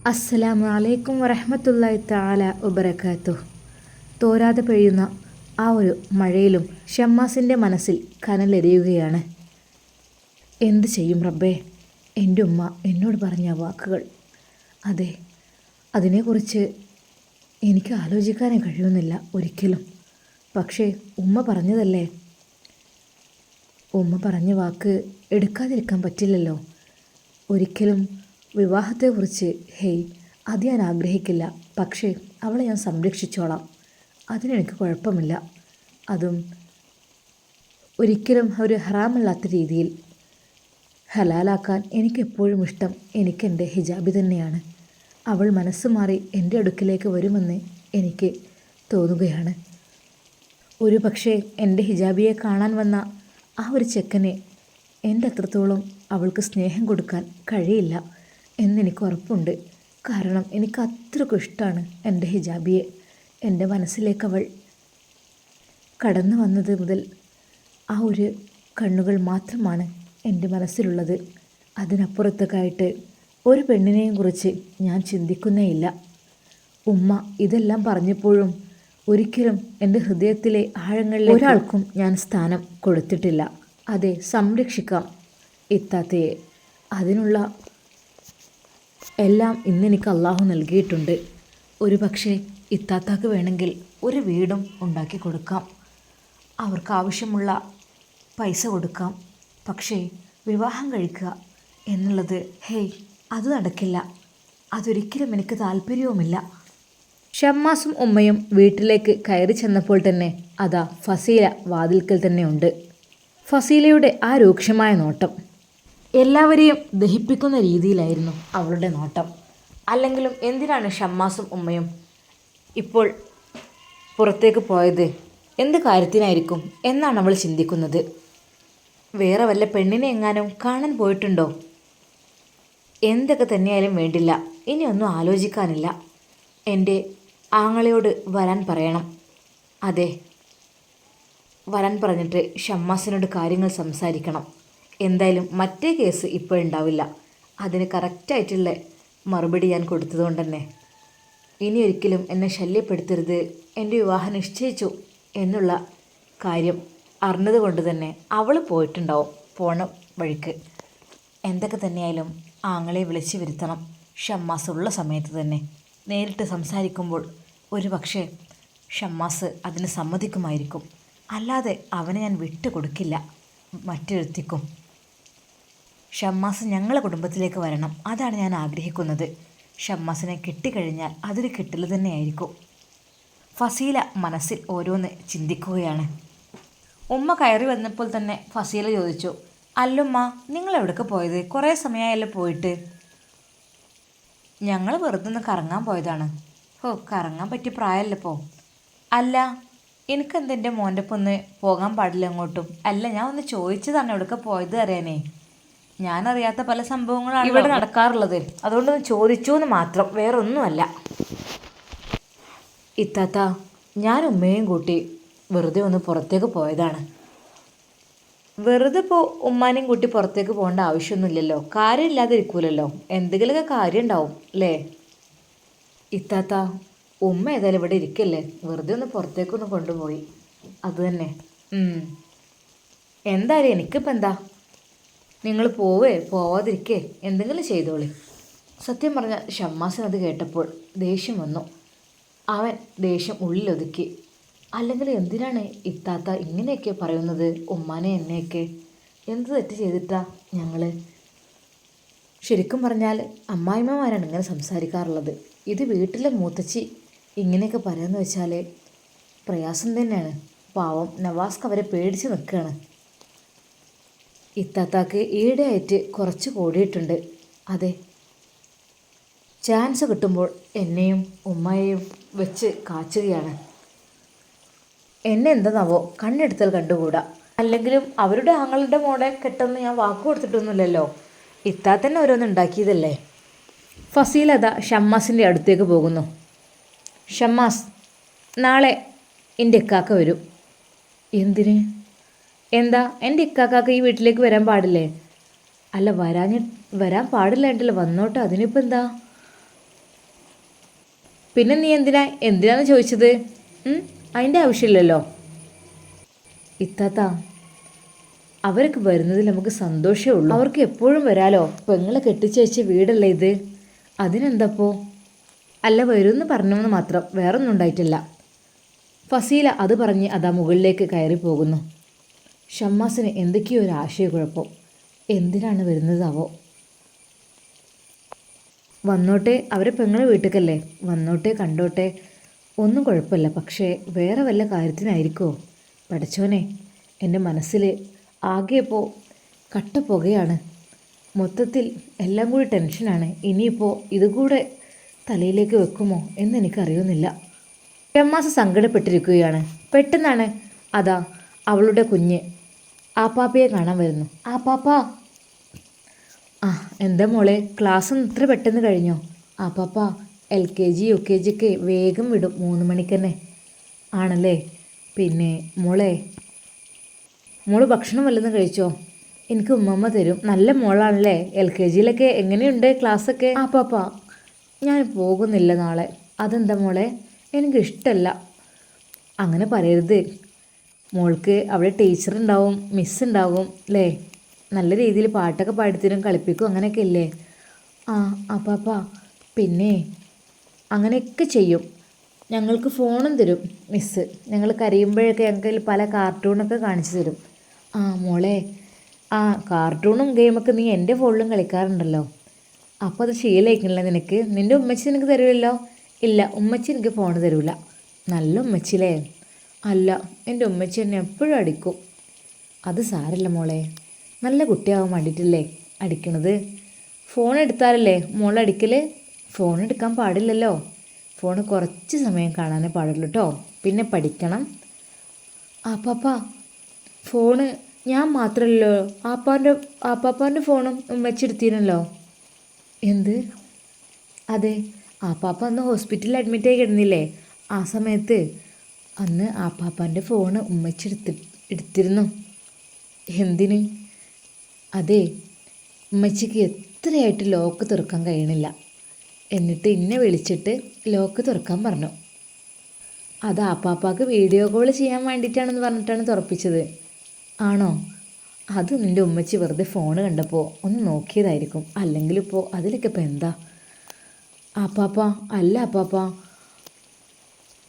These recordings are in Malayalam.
അസ്സലാമു അലൈക്കും വറഹ്മത്തുള്ളാഹി തആല വബറകാതുഹു. തോരാതെ പെയ്യുന്ന ആ ഒരു മഴയിലും ഷമ്മാസിൻ്റെ മനസ്സിൽ കനലെരിയുകയാണ്. എന്ത് ചെയ്യും റബ്ബേ, എൻ്റെ ഉമ്മ എന്നോട് പറഞ്ഞ വാക്കുകൾ. അതെ, അതിനെക്കുറിച്ച് എനിക്ക് ആലോചിക്കാനേ കഴിയുന്നില്ല ഒരിക്കലും. പക്ഷേ ഉമ്മ പറഞ്ഞതല്ലേ, ഉമ്മ പറഞ്ഞ വാക്ക് എടുക്കാതിരിക്കാൻ പറ്റില്ലല്ലോ. ഒരിക്കലും വിവാഹത്തെക്കുറിച്ച് അത് ഞാൻ ആഗ്രഹിക്കില്ല, പക്ഷേ അവളെ ഞാൻ സംരക്ഷിച്ചോളാം, അതിനെനിക്ക് കുഴപ്പമില്ല. അതും ഒരിക്കലും ഒരു ഹറാമല്ലാത്ത രീതിയിൽ ഹലാലാക്കാൻ എനിക്കെപ്പോഴും ഇഷ്ടം എനിക്കെൻ്റെ ഹിജാബി തന്നെയാണ്. അവൾ മനസ്സ് മാറി എൻ്റെ അടുക്കിലേക്ക് വരുമെന്ന് എനിക്ക് തോന്നുകയാണ്. ഒരു പക്ഷേ എൻ്റെ ഹിജാബിയെ കാണാൻ വന്ന ആ ഒരു ചെക്കനെ എൻ്റെ അത്രത്തോളം അവൾക്ക് സ്നേഹം കൊടുക്കാൻ കഴിയില്ല എന്നെനിക്ക് ഉറപ്പുണ്ട്. കാരണം എനിക്ക് അത്രയ്ക്കും ഇഷ്ടമാണ് എൻ്റെ ഹിജാബിയെ. എൻ്റെ മനസ്സിലേക്ക് അവൾ കടന്നു വന്നത് മുതൽ ആ ഒരു കണ്ണുകൾ മാത്രമാണ് എൻ്റെ മനസ്സിലുള്ളത്. അതിനപ്പുറത്തേക്കായിട്ട് ഒരു പെണ്ണിനെയും കുറിച്ച് ഞാൻ ചിന്തിക്കുന്നേയില്ല. ഉമ്മ ഇതെല്ലാം പറഞ്ഞപ്പോഴും ഒരിക്കലും എൻ്റെ ഹൃദയത്തിലെ ആഴങ്ങളിൽ ഒരാൾക്കും ഞാൻ സ്ഥാനം കൊടുത്തിട്ടില്ല. അതെ, സംരക്ഷിക്കാം ഇത്താത്തയെ. അതിനുള്ള എല്ലാം ഇന്നെനിക്ക് അള്ളാഹു നൽകിയിട്ടുണ്ട്. ഒരു പക്ഷേ ഇത്താത്താക്ക് വേണമെങ്കിൽ ഒരു വീടും ഉണ്ടാക്കി കൊടുക്കാം, അവർക്ക് ആവശ്യമുള്ള പൈസ കൊടുക്കാം. പക്ഷേ വിവാഹം കഴിക്കുക എന്നുള്ളത് അത് നടക്കില്ല. അതൊരിക്കലും എനിക്ക് താല്പര്യവുമില്ല. ഷമ്മാസും ഉമ്മയും വീട്ടിലേക്ക് കയറി ചെന്നപ്പോൾ തന്നെ അതാ ഫസീല വാതിൽക്കൽ തന്നെ ഉണ്ട്. ഫസീലയുടെ ആ രൂക്ഷമായ നോട്ടം എല്ലാവരെയും ദഹിപ്പിക്കുന്ന രീതിയിലായിരുന്നു അവളുടെ നോട്ടം. അല്ലെങ്കിലും എന്തിനാണ് ഷമ്മാസും ഉമ്മയും ഇപ്പോൾ പുറത്തേക്ക് പോയത്? എന്ത് കാര്യത്തിനായിരിക്കും എന്നാണ് അവൾ ചിന്തിക്കുന്നത്. വേറെ വല്ല പെണ്ണിനെ എങ്ങാനും കാണാൻ പോയിട്ടുണ്ടോ? എന്തൊക്കെ തന്നെയായാലും വേണ്ടില്ല, ഇനിയൊന്നും ആലോചിക്കാനില്ല. എൻ്റെ ആങ്ങളയോട് വരാൻ പറയണം. അതെ, വരാൻ പറഞ്ഞിട്ട് ഷമ്മാസിനോട് കാര്യങ്ങൾ സംസാരിക്കണം. എന്തായാലും മറ്റേ കേസ് ഇപ്പോഴുണ്ടാവില്ല. അതിന് കറക്റ്റായിട്ടുള്ള മറുപടി ഞാൻ കൊടുത്തതുകൊണ്ട് തന്നെ ഇനി ഒരിക്കലും എന്നെ ശല്യപ്പെടുത്തരുത്, എൻ്റെ വിവാഹം നിശ്ചയിച്ചു എന്നുള്ള കാര്യം അറിഞ്ഞതുകൊണ്ട് തന്നെ അവൾ പോയിട്ടുണ്ടാവും പോണ വഴിക്ക്. എന്തൊക്കെ തന്നെയായാലും ആങ്ങളെ വിളിച്ചു വരുത്തണം ഷമ്മാസ് ഉള്ള സമയത്ത് തന്നെ. നേരിട്ട് സംസാരിക്കുമ്പോൾ ഒരു പക്ഷേ ഷമ്മാസ് അതിന് സമ്മതിക്കുമായിരിക്കും. അല്ലാതെ അവനെ ഞാൻ വിട്ടു കൊടുക്കില്ല മറ്റൊരുത്തിക്കും. ഷമ്മാസ് ഞങ്ങളെ കുടുംബത്തിലേക്ക് വരണം, അതാണ് ഞാൻ ആഗ്രഹിക്കുന്നത്. ഷമ്മാസിനെ കിട്ടിക്കഴിഞ്ഞാൽ അതൊരു കിട്ടൽ തന്നെയായിരിക്കും. ഫസീല മനസ്സിൽ ഓരോന്ന് ചിന്തിക്കുകയാണ്. ഉമ്മ കയറി വന്നപ്പോൾ തന്നെ ഫസീല ചോദിച്ചു, അല്ലുമ്മ, നിങ്ങൾ എവിടേക്ക് പോയത്? കുറേ സമയമായല്ലോ പോയിട്ട്. ഞങ്ങൾ വെറുതെ ഒന്ന് കറങ്ങാൻ പോയതാണ്. കറങ്ങാൻ പറ്റിയ പ്രായമല്ലപ്പോൾ. അല്ല, എനിക്കെന്ത് എൻ്റെ മോൻ്റെ ഒപ്പം ഒന്ന് പോകാൻ പാടില്ല അങ്ങോട്ടും? അല്ല, ഞാൻ ഒന്ന് ചോദിച്ചതാണ് എവിടേക്ക് പോയത് അറിയാനേ. ഞാനറിയാത്ത പല സംഭവങ്ങളാണ് ഇവിടെ നടക്കാറുള്ളത്, അതുകൊണ്ടൊന്ന് ചോദിച്ചു എന്ന് മാത്രം, വേറെ ഒന്നുമല്ല. ഇത്താത്ത, ഞാൻ ഉമ്മയും കൂട്ടി വെറുതെ ഒന്ന് പുറത്തേക്ക് പോയതാണ്. വെറുതെ ഇപ്പോൾ ഉമ്മാനെയും കൂട്ടി പുറത്തേക്ക് പോകേണ്ട ആവശ്യമൊന്നുമില്ലല്ലോ, കാര്യമില്ലാതെ ഇരിക്കൂലല്ലോ, എന്തെങ്കിലുമൊക്കെ കാര്യം ഉണ്ടാവും അല്ലേ? ഇത്താത്ത, ഉമ്മ ഏതായാലും ഇവിടെ ഇരിക്കല്ലേ, വെറുതെ ഒന്ന് പുറത്തേക്കൊന്ന് കൊണ്ടുപോയി, അതുതന്നെ. എന്തായാലും എനിക്കിപ്പോൾ എന്താ, നിങ്ങൾ പോവാതിരിക്കേ എന്തെങ്കിലും ചെയ്തോളി. സത്യം പറഞ്ഞാൽ ഷമ്മാസിനത് കേട്ടപ്പോൾ ദേഷ്യം വന്നു. അവൻ ദേഷ്യം ഉള്ളിലൊതുക്കി. അല്ലെങ്കിൽ എന്തിനാണ് ഇത്താത്ത ഇങ്ങനെയൊക്കെ പറയുന്നത് ഉമ്മാനെ എന്നെയൊക്കെ? എന്ത് തെറ്റ് ചെയ്തിട്ടാ ഞങ്ങൾ? ശരിക്കും പറഞ്ഞാൽ അമ്മായിമ്മമാരാണ് ഇങ്ങനെ സംസാരിക്കാറുള്ളത്. ഇത് വീട്ടിലെ മൂത്തച്ചി ഇങ്ങനെയൊക്കെ പറയാമെന്ന് വെച്ചാൽ പ്രയാസം തന്നെയാണ്. പാവം നവാസ്ക്ക് അവരെ പേടിച്ച് നിൽക്കുകയാണ്. ഇത്താത്താക്ക് ഈടെയായിട്ട് കുറച്ച് കൂടിയിട്ടുണ്ട്. അതെ, ചാൻസ് കിട്ടുമ്പോൾ എന്നെയും ഉമ്മയെയും വെച്ച് കാച്ചുകയാണ്. എന്നെ എന്താണാവോ കണ്ണെടുത്താൽ കണ്ടുകൂടാ. അല്ലെങ്കിലും അവരുടെ ആങ്ങളുടെ മോടെ കെട്ടെന്ന് ഞാൻ വാക്ക് കൊടുത്തിട്ടൊന്നുമില്ലല്ലോ, ഇത്താത്തന്നെ ഓരോന്ന് ഉണ്ടാക്കിയതല്ലേ. ഫസീലത ഷമ്മാസിൻ്റെ അടുത്തേക്ക് പോകുന്നു. ഷമ്മാസ്, നാളെ എൻ്റെ ഇക്കാക്ക വരും. എന്തിന്? എന്താ, എൻ്റെ ഇക്കാക്കാക്ക് ഈ വീട്ടിലേക്ക് വരാൻ പാടില്ലേ? അല്ല, വരാൻ പാടില്ലായിട്ടല്ല, വന്നോട്ടെ, അതിനിപ്പോൾ എന്താ? പിന്നെ നീ എന്തിനാന്ന് ചോദിച്ചത്? അതിൻ്റെ ആവശ്യമില്ലല്ലോ. ഇത്താത്ത, അവരൊക്കെ വരുന്നതിൽ നമുക്ക് സന്തോഷമേ ഉള്ളൂ. അവർക്ക് എപ്പോഴും വരാലോ. പെങ്ങളെ കെട്ടിച്ചയച്ച വീടല്ലേ ഇത്, അതിനെന്തപ്പോ? അല്ല, വരുമെന്ന് പറഞ്ഞെന്ന് മാത്രം, വേറൊന്നും ഉണ്ടായിട്ടില്ല. ഫസീല അത് പറഞ്ഞ് അതാ മുകളിലേക്ക് കയറി പോകുന്നു. ഷമ്മാസിന് എന്തൊക്കെയോ ഒരു ആശയക്കുഴപ്പം. എന്തിനാണ് വരുന്നതാവോ? വന്നോട്ടെ, അവരെ പെങ്ങളെ വീട്ടിലേക്കല്ലേ, വന്നോട്ടെ, കണ്ടോട്ടെ, ഒന്നും കുഴപ്പമില്ല. പക്ഷേ വേറെ വല്ല കാര്യത്തിനായിരിക്കുമോ? പഠിച്ചോനെ, എൻ്റെ മനസ്സിൽ ആകെ ഇപ്പോൾ കട്ടപ്പുകയാണ്. മൊത്തത്തിൽ എല്ലാം കൂടി ടെൻഷനാണ്. ഇനിയിപ്പോൾ ഇതുകൂടെ തലയിലേക്ക് വെക്കുമോ എന്നെനിക്കറിയുന്നില്ല. ഷമ്മാസ് സങ്കടപ്പെട്ടിരിക്കുകയാണ്. പെട്ടെന്നാണ് അതാ അവളുടെ കുഞ്ഞ് ആപ്പാപ്പയെ കാണാൻ വരുന്നു. ആപ്പാപ്പാ. എന്താ മോളെ, ക്ലാസ്സൊന്നും ഇത്ര പെട്ടെന്ന് കഴിഞ്ഞോ? ആപ്പാപ്പാ, LKG UKG ഒക്കെ വേഗം വിടും, 3 മണിക്ക് തന്നെ. ആണല്ലേ? പിന്നെ മോള് ഭക്ഷണം വല്ലതും കഴിച്ചോ? എനിക്ക് ഉമ്മമ്മ തരും. നല്ല മോളാണല്ലേ. LKGയിലൊക്കെ എങ്ങനെയുണ്ട് ക്ലാസ്സൊക്കെ? ആപ്പാപ്പാ, ഞാൻ പോകുന്നില്ല നാളെ. അതെന്താ മോളെ? എനിക്കിഷ്ടമല്ല. അങ്ങനെ പറയരുത്. മോൾക്ക് അവിടെ ടീച്ചറുണ്ടാവും, മിസ്സുണ്ടാവും അല്ലേ? നല്ല രീതിയിൽ പാട്ടൊക്കെ പാടിത്തരും, കളിപ്പിക്കും, അങ്ങനെയൊക്കെ ഇല്ലേ? അപ്പാപ്പാ, പിന്നെ അങ്ങനെയൊക്കെ ചെയ്യും. ഞങ്ങൾക്ക് ഫോണും തരും മിസ്സ്. ഞങ്ങൾ കരയുമ്പോഴൊക്കെ ഞങ്ങൾക്ക് പല കാർട്ടൂണൊക്കെ കാണിച്ചു തരും. മോളെ, കാർട്ടൂണും ഗെയിമൊക്കെ നീ എൻ്റെ ഫോണിലും കളിക്കാറുണ്ടല്ലോ. അപ്പോൾ അത് ശീലമായിരിക്കണല്ലോ നിനക്ക്. നിൻ്റെ ഉമ്മച്ചി നിനക്ക് തരുമല്ലോ? ഇല്ല, ഉമ്മച്ചി എനിക്ക് ഫോൺ തരൂല. നല്ല ഉമ്മച്ചില്ലേ? അല്ല, എൻ്റെ ഉമ്മച്ചി എന്നെ എപ്പോഴും അടിക്കും. അത് സാരല്ല മോളെ, നല്ല കുട്ടിയാവാൻ വേണ്ടിയിട്ടില്ലേ അടിക്കണത്. ഫോൺ എടുത്താലല്ലേ മോളടിക്കൽ? ഫോൺ എടുക്കാൻ പാടില്ലല്ലോ. ഫോൺ കുറച്ച് സമയം കാണാനേ പാടുള്ളൂ കേട്ടോ. പിന്നെ പഠിക്കണം. പാപ്പാ, ഫോണ് ഞാൻ മാത്രമല്ലോ, ആപ്പാപ്പാൻ്റെ ഫോണും വെച്ചെടുത്തിരുന്നല്ലോ. എന്ത്? അതെ, ആപ്പാപ്പ അന്ന് ഹോസ്പിറ്റലിൽ അഡ്മിറ്റായി കിടന്നില്ലേ, ആ സമയത്ത് അന്ന് ആപ്പാപ്പാൻ്റെ ഫോണ് എടുത്തിരുന്നു. എന്തിന്? അതെ, ഉമ്മച്ചിക്ക് എത്രയായിട്ട് ലോക്ക് തുറക്കാൻ കഴിയണില്ല. എന്നിട്ട് എന്നെ വിളിച്ചിട്ട് ലോക്ക് തുറക്കാൻ പറഞ്ഞു. അത് ആപ്പാപ്പാക്ക് വീഡിയോ കോൾ ചെയ്യാൻ വേണ്ടിയിട്ടാണെന്ന് പറഞ്ഞിട്ടാണ് തുറപ്പിച്ചത്. ആണോ? അത് നിൻ്റെ ഉമ്മച്ചി വെറുതെ ഫോൺ കണ്ടപ്പോൾ ഒന്ന് നോക്കിയതായിരിക്കും. അല്ലെങ്കിലിപ്പോൾ അതിലൊക്കെ ഇപ്പോൾ എന്താ? അല്ല ആപ്പാപ്പാ,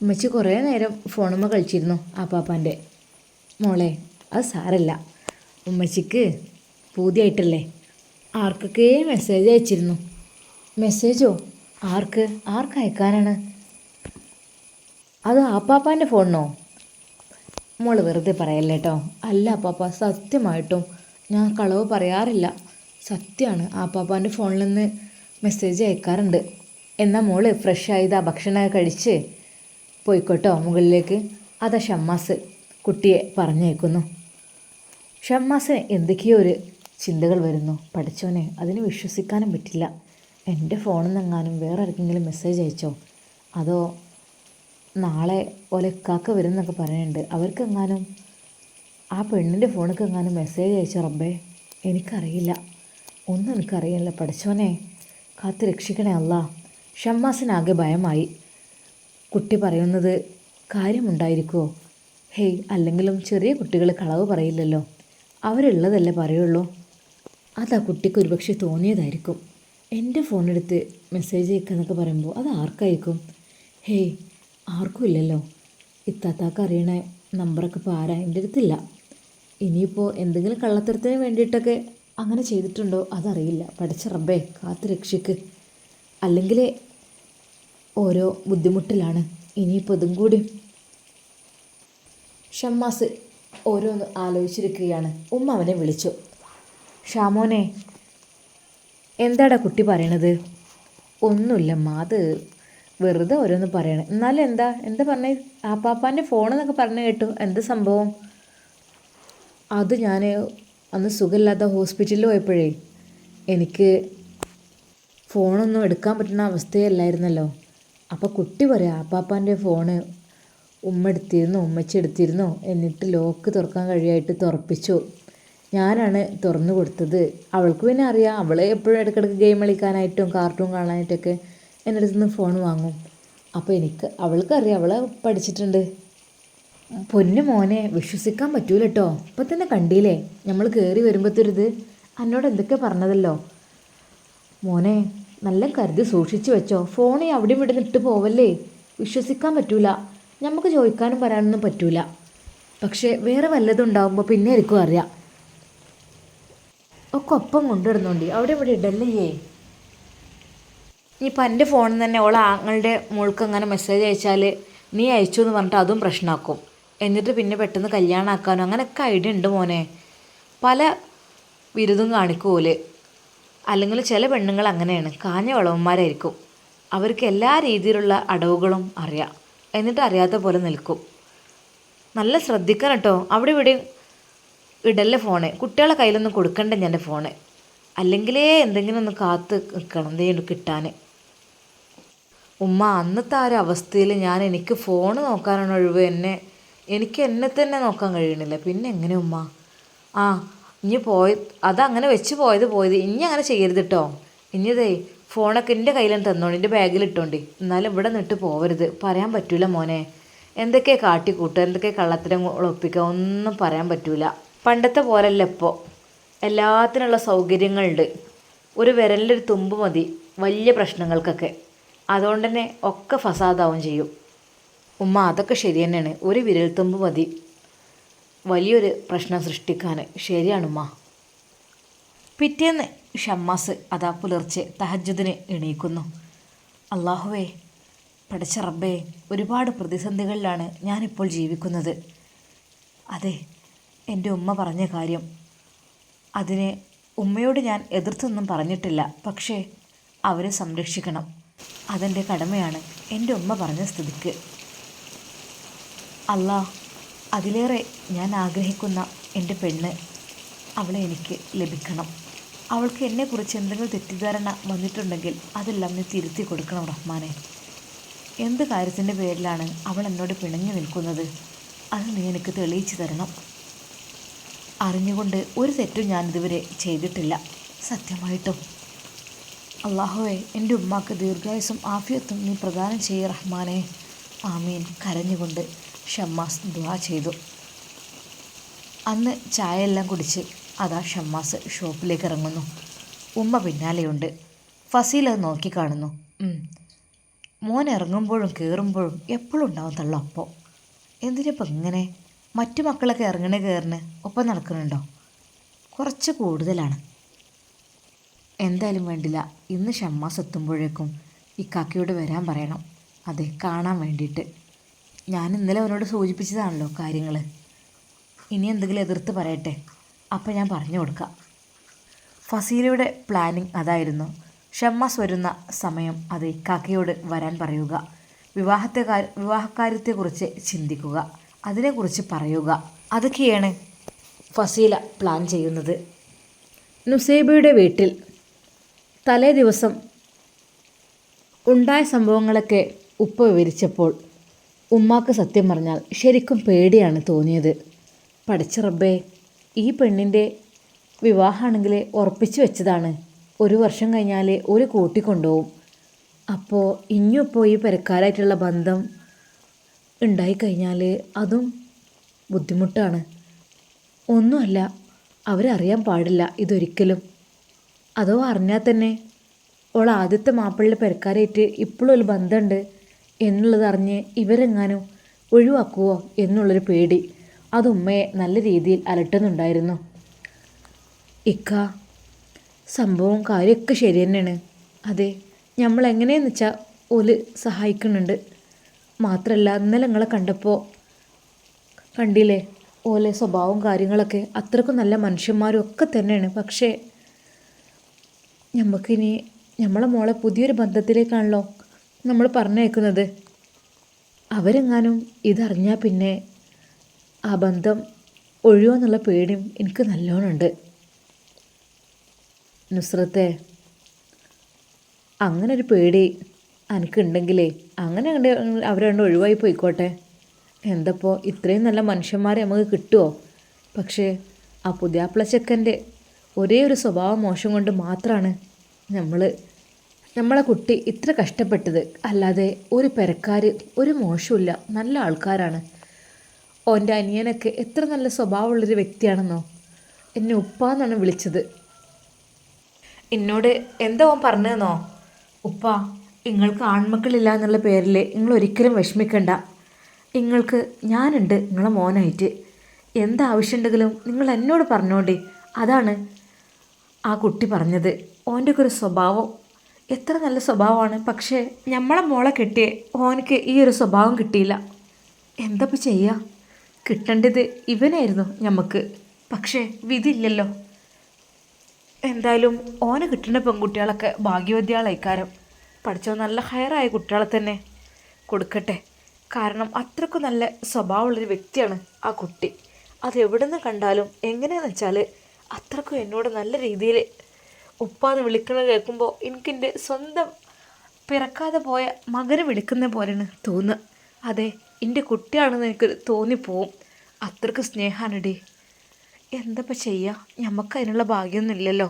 ഉമ്മച്ചി കുറേ നേരം ഫോണുമ്മ കളിച്ചിരുന്നു ആപ്പാപ്പാൻ്റെ. മോളെ, അത് സാരല്ല. ഉമ്മച്ചിക്ക് പൂതിയായിട്ടല്ലേ. ആർക്കൊക്കെ മെസ്സേജ് അയച്ചിരുന്നു. മെസ്സേജോ? ആർക്കയക്കാനാണ്? അത് ആപ്പാപ്പാൻ്റെ ഫോണിനോ? മോള് വെറുതെ പറയല്ലേ കേട്ടോ. അല്ല ആപ്പാപ്പ, സത്യമായിട്ടും ഞാൻ കളവ് പറയാറില്ല. സത്യമാണ്, ആപ്പാപ്പാൻ്റെ ഫോണിൽ നിന്ന് മെസ്സേജ് അയക്കാറുണ്ട്. എന്നാൽ മോള് ഫ്രഷ് ആയതാ, ഭക്ഷണമൊക്കെ കഴിച്ച് പോയിക്കോട്ടോ മുകളിലേക്ക്. അതാ ഷമ്മാസ് കുട്ടിയെ പറഞ്ഞയക്കുന്നു. ഷമ്മാസിന് എന്തൊക്കെയോ ഒരു ചിന്തകൾ വരുന്നു. പഠിച്ചോനെ, അതിന് വിശ്വസിക്കാനും പറ്റില്ല. എൻ്റെ ഫോണിൽ നിന്നെങ്ങാനും വേറെ ആർക്കെങ്കിലും മെസ്സേജ് അയച്ചോ? അതോ നാളെ ഒലക്കാക്ക വരും എന്നൊക്കെ പറയുന്നുണ്ട്. അവർക്കെങ്ങാനും ആ പെണ്ണിൻ്റെ ഫോണിലെങ്ങാനും മെസ്സേജ് അയച്ചോ? റബ്ബേ, എനിക്കറിയില്ല, ഒന്നും എനിക്കറിയില്ല. പഠിച്ചോനെ, കാത്ത് രക്ഷിക്കണേ അല്ലാ. ഷമ്മാസിനാകെ ഭയമായി. കുട്ടി പറയുന്നത് കാര്യമുണ്ടായിരിക്കുമോ? ഹേയ്, അല്ലെങ്കിലും ചെറിയ കുട്ടികൾ കളവ് പറയില്ലല്ലോ, അവരുള്ളതല്ലേ പറയുള്ളൂ. അതാ കുട്ടിക്ക് ഒരുപക്ഷെ തോന്നിയതായിരിക്കും. എൻ്റെ ഫോണെടുത്ത് മെസ്സേജ് അയക്കാന്നൊക്കെ പറയുമ്പോൾ അത് ആർക്കായിരിക്കും? ഹേയ്, ആർക്കും ഇല്ലല്ലോ. ഇത്താത്താക്ക് അറിയണ നമ്പറൊക്കെ ഇപ്പോൾ ആരാ? എൻ്റെ അടുത്തില്ല. ഇനിയിപ്പോൾ എന്തെങ്കിലും കള്ളത്തരത്തിന് വേണ്ടിയിട്ടൊക്കെ അങ്ങനെ ചെയ്തിട്ടുണ്ടോ അതറിയില്ല. പഠിച്ച റബ്ബേ, കാത്ത് രക്ഷിക്ക്. അല്ലെങ്കിൽ ഓരോ ബുദ്ധിമുട്ടിലാണ്. ഇനിയിപ്പോൾ ഇതും കൂടി. ഷമ്മാസ് ഓരോന്ന് ആലോചിച്ചിരിക്കുകയാണ്. ഉമ്മ അവനെ വിളിച്ചു. ഷാമോനെ, എന്താടാ കുട്ടി പറയണത്? ഒന്നുമില്ലമ്മ, അത് വെറുതെ ഓരോന്ന് പറയണം. എന്നാലും എന്താ പറഞ്ഞേ? ആപ്പാപ്പാൻ്റെ ഫോണെന്നൊക്കെ പറഞ്ഞു കേട്ടു. എന്ത് സംഭവം? അത് ഞാൻ അന്ന് സുഖമില്ലാത്ത ഹോസ്പിറ്റലിൽ പോയപ്പോഴേ എനിക്ക് ഫോണൊന്നും എടുക്കാൻ പറ്റുന്ന അവസ്ഥയല്ലായിരുന്നല്ലോ. അപ്പോൾ കുട്ടി പറയാം, ആപ്പാപ്പാൻ്റെ ഫോണ് ഉമ്മച്ചി എടുത്തിരുന്നു. എന്നിട്ട് ലോക്ക് തുറക്കാൻ കഴിയായിട്ട് തുറപ്പിച്ചു. ഞാനാണ് തുറന്നു കൊടുത്തത്. അവൾക്ക് പിന്നെ അറിയാം, അവൾ എപ്പോഴും ഇടയ്ക്കിടയ്ക്ക് ഗെയിം കളിക്കാനായിട്ടും കാർട്ടൂൺ കാണാനായിട്ടൊക്കെ എൻ്റെ അടുത്ത് നിന്ന് ഫോൺ വാങ്ങും. അപ്പോൾ അവൾക്കറിയാം, അവളെ പഠിച്ചിട്ടുണ്ട്. പൊന്നു മോനെ, വിശ്വസിക്കാൻ പറ്റൂല കേട്ടോ. ഇപ്പം തന്നെ കണ്ടില്ലേ നമ്മൾ കയറി വരുമ്പോഴത്തേരിത് എന്നോട് എന്തൊക്കെ പറഞ്ഞതല്ലോ. മോനെ നല്ല കരുതി സൂക്ഷിച്ച് വെച്ചോ. ഫോണെ അവിടെയും ഇവിടെ ഇട്ട് പോവല്ലേ. വിശ്വസിക്കാൻ പറ്റൂല. നമുക്ക് ചോദിക്കാനും പറയാനൊന്നും പറ്റൂല. പക്ഷേ വേറെ വല്ലതും ഉണ്ടാകുമ്പോൾ പിന്നെ ആയിരിക്കും അറിയാം. ഒക്കെ ഒപ്പം കൊണ്ടുവരുന്നുണ്ട്, അവിടെ ഇവിടെ ഇടല്ലേ. ഇനിയിപ്പോൾ എൻ്റെ ഫോണിൽ നിന്ന് തന്നെ ഓളെ ആങ്ങളുടെ മോൾക്ക് അങ്ങനെ മെസ്സേജ് അയച്ചാൽ നീ അയച്ചു എന്ന് പറഞ്ഞിട്ട് അതും പ്രശ്നമാക്കും. എന്നിട്ട് പിന്നെ പെട്ടെന്ന് കല്യാണം ആക്കാനോ അങ്ങനെയൊക്കെ ഐഡിയ ഉണ്ട് മോനെ. പല വിരുദ്ധം കാണിക്കൂല്. അല്ലെങ്കിൽ ചില പെണ്ണുങ്ങൾ അങ്ങനെയാണ്, കാഞ്ഞ വളവന്മാരായിരിക്കും. അവർക്ക് എല്ലാ രീതിയിലുള്ള അടവുകളും അറിയാം, എന്നിട്ട് അറിയാത്ത പോലെ നിൽക്കും. നല്ല ശ്രദ്ധിക്കണം കേട്ടോ. അവിടെ ഇവിടെ ഇടല്ലേ ഫോണ്. കുട്ടികളെ കയ്യിലൊന്നും കൊടുക്കണ്ട ഞാൻ ഫോണ്. അല്ലെങ്കിലേ എന്തെങ്കിലും ഒന്ന് കാത്ത് നിൽക്കണം എന്തെങ്കിലും കിട്ടാൻ. ഉമ്മ അന്നത്തെ ആ ഒരു അവസ്ഥയിൽ എനിക്ക് ഫോണ് നോക്കാനാണ് ഒഴിവ്. എനിക്ക് എന്നെ തന്നെ നോക്കാൻ കഴിയണില്ല. പിന്നെ എങ്ങനെ ഉമ്മ? ആ ഇനി അതങ്ങനെ വെച്ച് പോയത് ഇനി അങ്ങനെ ചെയ്യരുത് കേട്ടോ. ഇനിയതേ ഫോണൊക്കെ എൻ്റെ കയ്യിലും തന്നോണ്ട്, എൻ്റെ ബാഗിലിട്ടോണ്ട്. എന്നാലും ഇവിടെ നിന്നിട്ട് പോവരുത്. പറയാൻ പറ്റൂല മോനെ. എന്തൊക്കെ കാട്ടിക്കൂട്ടുക, എന്തൊക്കെ കള്ളത്തരം ഒപ്പിക്കുക, ഒന്നും പറയാൻ പറ്റൂല. പണ്ടത്തെ പോലല്ല ഇപ്പോൾ. എല്ലാത്തിനുള്ള സൗകര്യങ്ങളുണ്ട്. ഒരു വിരലിലൊരു തുമ്പ് മതി വലിയ പ്രശ്നങ്ങൾക്കൊക്കെ. അതുകൊണ്ട് തന്നെ ഒക്കെ ഫസാദാവും ചെയ്യും. ഉമ്മ അതൊക്കെ ശരി തന്നെയാണ്. ഒരു വിരൽത്തുമ്പ് മതി വലിയൊരു പ്രശ്നം സൃഷ്ടിക്കാൻ. ശരിയാണുമ്മ. പിറ്റേന്ന് ഷമ്മാസ് അതാ പുലർച്ചെ തഹജ്ജുദിന് എണീക്കുന്നു. അല്ലാഹുവേ, പടച്ച റബ്ബേ, ഒരുപാട് പ്രതിസന്ധികളിലാണ് ഞാനിപ്പോൾ ജീവിക്കുന്നത്. അതെ, എൻ്റെ ഉമ്മ പറഞ്ഞ കാര്യം, അതിനെ ഉമ്മയോട് ഞാൻ എതിർത്തൊന്നും പറഞ്ഞിട്ടില്ല. പക്ഷേ അവരെ സംരക്ഷിക്കണം, അതെൻ്റെ കടമയാണ്. എൻ്റെ ഉമ്മ പറഞ്ഞ സ്ഥിതിക്ക് അല്ലാ, അതിലേറെ ഞാൻ ആഗ്രഹിക്കുന്ന എൻ്റെ പെണ്ണ്, അവളെ എനിക്ക് ലഭിക്കണം. അവൾക്ക് എന്നെക്കുറിച്ച് എന്തെങ്കിലും തെറ്റിദ്ധാരണ വന്നിട്ടുണ്ടെങ്കിൽ അതെല്ലാം നീ തിരുത്തി കൊടുക്കണം റഹ്മാനെ. എന്ത് കാര്യത്തിൻ്റെ പേരിലാണ് അവൾ എന്നോട് പിണങ്ങി നിൽക്കുന്നത്, അത് നീ എനിക്ക് തെളിയിച്ചു തരണം. അറിഞ്ഞുകൊണ്ട് ഒരു തെറ്റും ഞാനിതുവരെ ചെയ്തിട്ടില്ല, സത്യമായിട്ടും. അല്ലാഹുവേ, എൻ്റെ ഉമ്മാക്ക് ദീർഘായുസ്സും ആഫിയത്തും നീ പ്രദാനം ചെയ്യ റഹ്മാനെ. ആമീൻ. കരഞ്ഞുകൊണ്ട് ഷമ്മാസ് ദുആ ചെയ്തു. അന്ന് ചായ എല്ലാം കുടിച്ച് അതാ ഷമ്മാസ് ഷോപ്പിലേക്ക് ഇറങ്ങുന്നു. ഉമ്മ പിന്നാലെയുണ്ട്. ഫസീൽ അത് നോക്കി കാണുന്നു. മോൻ ഇറങ്ങുമ്പോഴും കയറുമ്പോഴും എപ്പോഴും ഉണ്ടാവും തള്ള ഒപ്പം. എന്തിനിപ്പോൾ ഇങ്ങനെ? മറ്റു മക്കളൊക്കെ കയറിന് ഒപ്പം നടക്കുന്നുണ്ടോ? കുറച്ച് കൂടുതലാണ്. എന്തായാലും വേണ്ടില്ല, ഇന്ന് ഷമ്മാസ് എത്തുമ്പോഴേക്കും ഈ കാക്കയോട് വരാൻ പറയണം. അതെ, കാണാൻ വേണ്ടിയിട്ട്. ഞാൻ ഇന്നലെ അവനോട് സൂചിപ്പിച്ചതാണല്ലോ കാര്യങ്ങൾ. ഇനി എന്തെങ്കിലും എതിർത്ത് പറയട്ടെ, അപ്പം ഞാൻ പറഞ്ഞു കൊടുക്കാം. ഫസീലയുടെ പ്ലാനിങ് അതായിരുന്നു. ഷമ്മാസ് വരുന്ന സമയം അത് കാക്കയോട് വരാൻ പറയുക, വിവാഹകാര്യത്തെക്കുറിച്ച് ചിന്തിക്കുക, അതിനെക്കുറിച്ച് പറയുക. അതൊക്കെയാണ് ഫസീല പ്ലാൻ ചെയ്യുന്നത്. നുസൈബയുടെ വീട്ടിൽ തലേ ദിവസം ഉണ്ടായ സംഭവങ്ങളൊക്കെ ഉപ്പ വിവരിച്ചപ്പോൾ ഉമ്മാക്ക് സത്യം പറഞ്ഞാൽ ശരിക്കും പേടിയാണ് തോന്നിയത്. പടച്ച റബ്ബേ, ഈ പെണ്ണിൻ്റെ വിവാഹമാണെങ്കിൽ ഉറപ്പിച്ചു വെച്ചതാണ്. 1 വർഷം കഴിഞ്ഞാൽ ഒരു കൂട്ടിക്കൊണ്ടുപോകും. അപ്പോൾ ഇനിയിപ്പോൾ ഈ പെരക്കാരായിട്ടുള്ള ബന്ധം ഉണ്ടായിക്കഴിഞ്ഞാൽ അതും ബുദ്ധിമുട്ടാണ്. ഒന്നുമല്ല, അവരറിയാൻ പാടില്ല ഇതൊരിക്കലും. അതോ അറിഞ്ഞാൽ തന്നെ ഓൾ ആദ്യത്തെ മാപ്പിളയുടെ പെരക്കാരായിട്ട് ഇപ്പോഴും ഒരു ബന്ധമുണ്ട് എന്നുള്ളത് അറിഞ്ഞ് ഇവരെങ്ങാനും ഒഴിവാക്കുമോ എന്നുള്ളൊരു പേടി അത് ഉമ്മയെ നല്ല രീതിയിൽ അലട്ടുന്നുണ്ടായിരുന്നു. ഇക്ക, സംഭവം കാര്യമൊക്കെ ശരി തന്നെയാണ്. അതെ, നമ്മളെങ്ങനെയെന്ന് വെച്ചാൽ ഓല് സഹായിക്കുന്നുണ്ട്. മാത്രമല്ല ഇന്നലെ നിങ്ങളെ കണ്ടപ്പോൾ കണ്ടില്ലേ, ഓലെ സ്വഭാവവും കാര്യങ്ങളൊക്കെ അത്രക്കും നല്ല മനുഷ്യന്മാരും ഒക്കെ തന്നെയാണ്. പക്ഷേ നമുക്കിനി നമ്മളെ മോളെ പുതിയൊരു ബന്ധത്തിലേക്കാണല്ലോ നമ്മൾ പറഞ്ഞേക്കുന്നത്. അവരെങ്ങാനും ഇതറിഞ്ഞാൽ പിന്നെ ആ ബന്ധം ഒഴിയുമെന്നുള്ള പേടിയും എനിക്ക് നല്ലോണമുണ്ട്. നുസ്രത്തെ, അങ്ങനെ ഒരു പേടി എനിക്കുണ്ടെങ്കിലേ അങ്ങനെ അവരണ്ട് ഒഴിവായി പോയിക്കോട്ടെ. എന്തപ്പോൾ ഇത്രയും നല്ല മനുഷ്യന്മാരെ നമുക്ക് കിട്ടുമോ? പക്ഷേ ആ പുതിയാപ്പിള ചെക്കൻ്റെ ഒരേ ഒരു സ്വഭാവ മോശം കൊണ്ട് മാത്രമാണ് നമ്മൾ നമ്മളെ കുട്ടി ഇത്ര കഷ്ടപ്പെട്ടത് അല്ലാതെ ഒരു പെരക്കാർ ഒരു മോശമില്ല, നല്ല ആൾക്കാരാണ്. ഓൻ്റെ അനിയനൊക്കെ എത്ര നല്ല സ്വഭാവമുള്ളൊരു വ്യക്തിയാണെന്നോ. എന്നെ ഉപ്പാന്നാണ് വിളിച്ചത്. എന്നോട് എന്താ ഓൻ പറഞ്ഞതെന്നോ, ഉപ്പ നിങ്ങൾക്ക് ആൺമക്കളില്ല എന്നുള്ള പേരിൽ നിങ്ങൾ ഒരിക്കലും വിഷമിക്കണ്ട, നിങ്ങൾക്ക് ഞാനുണ്ട് നിങ്ങളെ മോനായിട്ട്, എന്താവശ്യമുണ്ടെങ്കിലും നിങ്ങൾ എന്നോട് പറഞ്ഞോണ്ടി. അതാണ് ആ കുട്ടി പറഞ്ഞത്. ഓൻ്റെ ഒക്കെ ഒരു സ്വഭാവം എത്ര നല്ല സ്വഭാവമാണ്. പക്ഷേ നമ്മളെ മോളെ കെട്ടിയേ ഓനക്ക് ഈ ഒരു സ്വഭാവം കിട്ടിയില്ല. എന്തപ്പോൾ ചെയ്യുക? കിട്ടേണ്ടത് ഇവനായിരുന്നു ഞമ്മക്ക്. പക്ഷേ വിധിയില്ലല്ലോ. എന്തായാലും ഓന് കിട്ടുന്ന പെൺകുട്ടികളൊക്കെ ഭാഗ്യവതിയാളായിക്കാരം. പഠിച്ചോ നല്ല ഹയറായ കുട്ടികളെ തന്നെ കൊടുക്കട്ടെ. കാരണം അത്രക്കും നല്ല സ്വഭാവമുള്ളൊരു വ്യക്തിയാണ് ആ കുട്ടി. അത് എവിടെ നിന്ന് കണ്ടാലും എങ്ങനെയാണെന്ന് വെച്ചാൽ അത്രക്കും എന്നോട് നല്ല രീതിയിൽ ഉപ്പാന്ന് വിളിക്കുന്നത് കേൾക്കുമ്പോൾ എനിക്കെൻ്റെ സ്വന്തം പിറക്കാതെ പോയ മകനെ വിളിക്കുന്ന പോലെയാണ് തോന്നുക. അതെ, എൻ്റെ കുട്ടിയാണെന്ന് എനിക്കൊരു തോന്നിപ്പോവും. അത്രക്ക് സ്നേഹമാണിടി. എന്തപ്പോൾ ചെയ്യുക? നമുക്ക് അതിനുള്ള ഭാഗ്യമൊന്നും ഇല്ലല്ലോ.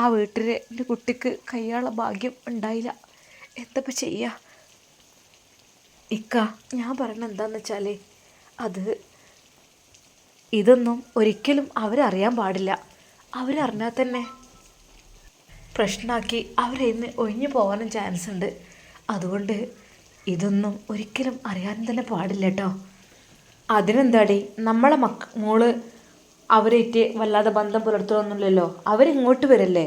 ആ വീട്ടിൽ എൻ്റെ കുട്ടിക്ക് കയ്യാള ഭാഗ്യം ഉണ്ടായില്ല. എന്തപ്പോൾ ചെയ്യുക? ഇക്ക, ഞാൻ പറയണത് എന്താണെന്ന് വെച്ചാൽ അത് ഇതൊന്നും ഒരിക്കലും അവരറിയാൻ പാടില്ല. അവരറിഞ്ഞാൽ തന്നെ പ്രശ്നമാക്കി അവരിന്ന് ഒഴിഞ്ഞു പോകാനും ചാൻസ് ഉണ്ട്. അതുകൊണ്ട് ഇതൊന്നും ഒരിക്കലും അറിയാനും തന്നെ പാടില്ല കേട്ടോ. അതിനെന്താടി, നമ്മളെ മോള് അവരേറ്റ് വല്ലാതെ ബന്ധം പുലർത്തുകയൊന്നുമില്ലല്ലോ. അവരിങ്ങോട്ട് വരല്ലേ.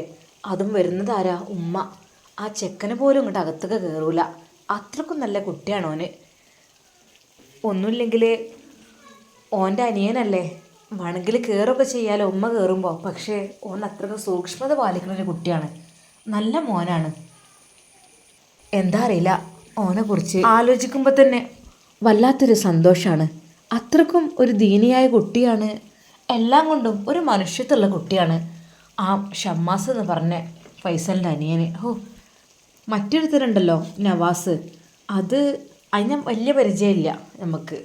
അതും വരുന്നത് ആരാ? ഉമ്മ. ആ ചെക്കന് പോലും ഇങ്ങോട്ട് അകത്തൊക്കെ കയറൂല. അത്രക്കും നല്ല കുട്ടിയാണ് ഓന്. ഒന്നുമില്ലെങ്കിൽ ഓൻ്റെ അനിയനല്ലേ, വേണമെങ്കിൽ കയറൊക്കെ ചെയ്യാലോ ഉമ്മ കയറുമ്പോൾ. പക്ഷേ ഓൻ അത്രക്കും സൂക്ഷ്മത പാലിക്കുന്നൊരു കുട്ടിയാണ്. നല്ല മോനാണ്. എന്താ അറിയില്ല, ഓനെക്കുറിച്ച് ആലോചിക്കുമ്പോൾ തന്നെ വല്ലാത്തൊരു സന്തോഷമാണ്. അത്രക്കും ഒരു ദീനിയായ കുട്ടിയാണ്. എല്ലാം കൊണ്ടും ഒരു മനുഷ്യത്വമുള്ള കുട്ടിയാണ് ആ ഷമ്മാസ് എന്ന് പറഞ്ഞ ഫൈസലിൻ്റെ അനിയന്. മറ്റൊരുത്തരുണ്ടല്ലോ നവാസ്, അതിന് വലിയ പരിചയമില്ല നമുക്ക്.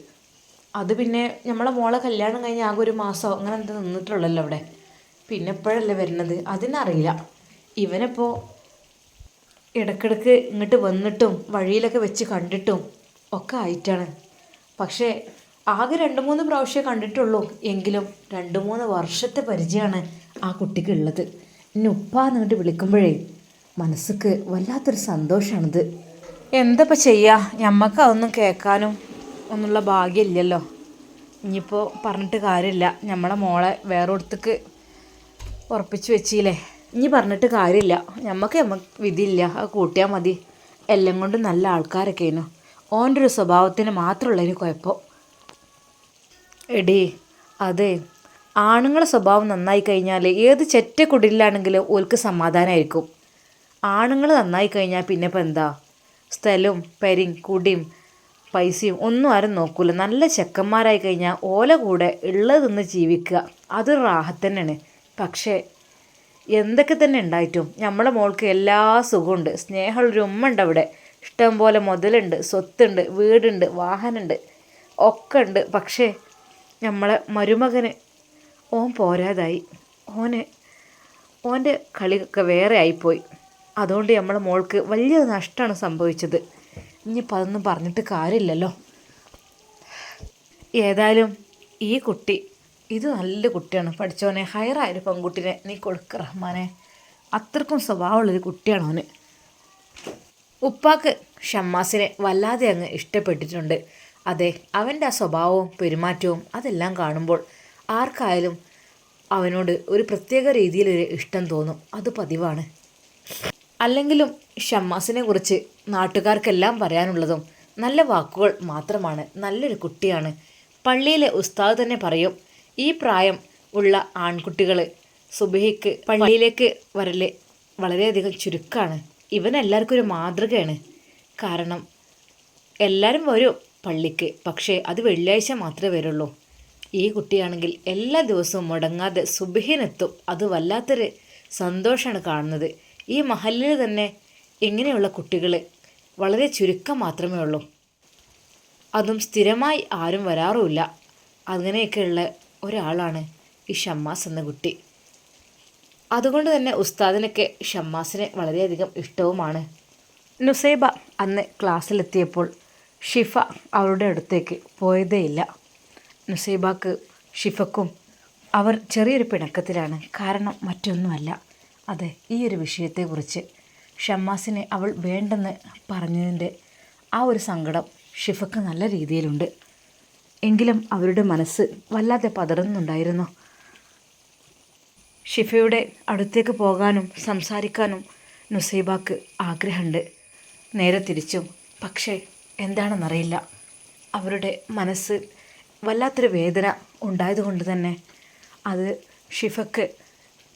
അത് പിന്നെ നമ്മളെ മോളെ കല്യാണം കഴിഞ്ഞ് ആകെ ഒരു മാസമോ അങ്ങനെ എന്താ നിന്നിട്ടുള്ളല്ലോ അവിടെ. പിന്നെ എപ്പോഴല്ലേ വരുന്നത് അതിനറിയില്ല. ഇവനിപ്പോൾ ഇടയ്ക്കിടയ്ക്ക് ഇങ്ങോട്ട് വന്നിട്ടും വഴിയിലൊക്കെ വെച്ച് കണ്ടിട്ടും ഒക്കെ ആയിട്ടാണ്. പക്ഷേ ആകെ 2-3 പ്രാവശ്യമേ കണ്ടിട്ടുള്ളൂ. എങ്കിലും 2-3 വർഷത്തെ പരിചയമാണ് ആ കുട്ടിക്കുള്ളത്. എന്നെ ഉപ്പാന്ന് അങ്ങോട്ട് വിളിക്കുമ്പോഴേ മനസ്സിക്ക് വല്ലാത്തൊരു സന്തോഷമാണിത്. എന്തപ്പോൾ ചെയ്യുക? ഞമ്മക്ക് അതൊന്നും കേൾക്കാനും ഒന്നുള്ള ഭാഗ്യമില്ലല്ലോ. ഇനിയിപ്പോൾ പറഞ്ഞിട്ട് കാര്യമില്ല. നമ്മളെ മോളെ വേറൊരിടത്തേക്ക് ഉറപ്പിച്ച് വെച്ചില്ലേ, ഇനി പറഞ്ഞിട്ട് കാര്യമില്ല. നമുക്ക് വിധിയില്ല, അത് കൂട്ടിയാൽ മതി. എല്ലാം കൊണ്ടും നല്ല ആൾക്കാരൊക്കെയായിരുന്നു. ഓൻ്റെ ഒരു സ്വഭാവത്തിന് മാത്രമുള്ളൊരു കുഴപ്പം. എടീ, അതെ, ആണുങ്ങളെ സ്വഭാവം നന്നായി കഴിഞ്ഞാൽ ഏത് ചെറ്റ കുടിലാണെങ്കിലും ഓൾക്ക് സമാധാനമായിരിക്കും. ആണുങ്ങൾ നന്നായി കഴിഞ്ഞാൽ പിന്നെ ഇപ്പം എന്താ, സ്ഥലവും പെരിയും കുടിയും പൈസയും ഒന്നും ആരും നോക്കൂല. നല്ല ചെക്കന്മാരായി കഴിഞ്ഞാൽ ഓല കൂടെ ഉള്ളതൊന്ന് ജീവിക്കുക, അത് റാഹത്ത് തന്നെയാണ്. പക്ഷേ എന്തൊക്കെ തന്നെ ഉണ്ടായിട്ടും നമ്മളെ മോൾക്ക് എല്ലാ സുഖമുണ്ട്. സ്നേഹമുള്ളൊരു ഉമ്മ ഉണ്ട് അവിടെ. ഇഷ്ടം പോലെ മുതലുണ്ട്, സ്വത്തുണ്ട്, വീടുണ്ട്, വാഹനമുണ്ട്, ഒക്കെ ഉണ്ട്. പക്ഷേ നമ്മളെ മരുമകന് ഓൻ പോരാതായി. ഓൻ്റെ കളിയൊക്കെ വേറെ ആയിപ്പോയി. അതുകൊണ്ട് നമ്മളെ മോൾക്ക് വലിയ നഷ്ടമാണ് സംഭവിച്ചത്. ഇനിയിപ്പോൾ അതൊന്നും പറഞ്ഞിട്ട് കാര്യമില്ലല്ലോ. ഏതായാലും ഈ കുട്ടി ഇത് നല്ല കുട്ടിയാണ്. പഠിച്ചോനെ, ഹയറായൊരു പെൺകുട്ടിനെ നീ കൊടുക്ക റഹ്മാനെ. അത്രക്കും സ്വഭാവമുള്ളൊരു കുട്ടിയാണ് അവന്. ഉപ്പാക്ക് ഷമ്മാസിനെ വല്ലാതെ അങ്ങ് ഇഷ്ടപ്പെട്ടിട്ടുണ്ട്. അതെ, അവൻ്റെ ആ സ്വഭാവവും പെരുമാറ്റവും അതെല്ലാം കാണുമ്പോൾ ആർക്കായാലും അവനോട് ഒരു പ്രത്യേക രീതിയിലൊരു ഇഷ്ടം തോന്നും. അത് പതിവാണ്. അല്ലെങ്കിലും ഷമ്മാസിനെ കുറിച്ച് നാട്ടുകാർക്കെല്ലാം പറയാനുള്ളതും നല്ല വാക്കുകൾ മാത്രമാണ്. നല്ലൊരു കുട്ടിയാണ്. പള്ളിയിലെ ഉസ്താദ് തന്നെ പറയും, ഈ പ്രായം ഉള്ള ആൺകുട്ടികൾ സുബഹിക്ക് പള്ളിയിലേക്ക് വരല് വളരെയധികം ചുരുക്കമാണ്. ഇവനെല്ലാവർക്കും ഒരു മാതൃകയാണ്. കാരണം എല്ലാവരും വരും പള്ളിക്ക്, പക്ഷേ അത് വെള്ളിയാഴ്ച മാത്രമേ വരുള്ളൂ. ഈ കുട്ടിയാണെങ്കിൽ എല്ലാ ദിവസവും മുടങ്ങാതെ സുബഹിനെത്തും. അത് വല്ലാത്തൊരു സന്തോഷമാണ് കാണുന്നത്. ഈ മഹല്ലിൽ തന്നെ ഇങ്ങനെയുള്ള കുട്ടികൾ വളരെ ചുരുക്കം മാത്രമേ ഉള്ളൂ. അതും സ്ഥിരമായി ആരും വരാറുമില്ല. അങ്ങനെയൊക്കെയുള്ള ഒരാളാണ് ഈ ഷമ്മാസ് എന്ന കുട്ടി. അതുകൊണ്ട് തന്നെ ഉസ്താദിനൊക്കെ ഷമ്മാസിനെ വളരെയധികം ഇഷ്ടവുമാണ്. നുസൈബ അന്ന് ക്ലാസ്സിലെത്തിയപ്പോൾ ഷിഫ അവളുടെ അടുത്തേക്ക് പോയതേയില്ല. നുസൈബക്ക് ഷിഫക്കും അവർ ചെറിയൊരു പിണക്കത്തിലാണ്. കാരണം മറ്റൊന്നുമല്ല, അതെ, ഈ ഒരു വിഷയത്തെക്കുറിച്ച് ഷമ്മാസിനെ അവൾ വേണ്ടെന്ന് പറഞ്ഞതിൻ്റെ ആ ഒരു സങ്കടം ഷിഫക്ക് നല്ല രീതിയിലുണ്ട്. എങ്കിലും അവരുടെ മനസ്സ് വല്ലാതെ പതറുന്നുണ്ടായിരുന്നു. ഷിഫയുടെ അടുത്തേക്ക് പോകാനും സംസാരിക്കാനും നുസൈബക്ക് ആഗ്രഹമുണ്ട്, നേരെ തിരിച്ചും. പക്ഷേ എന്താണെന്നറിയില്ല, അവരുടെ മനസ്സ് വല്ലാത്തൊരു വേദന ഉണ്ടായതുകൊണ്ട് തന്നെ അത് ഷിഫക്ക്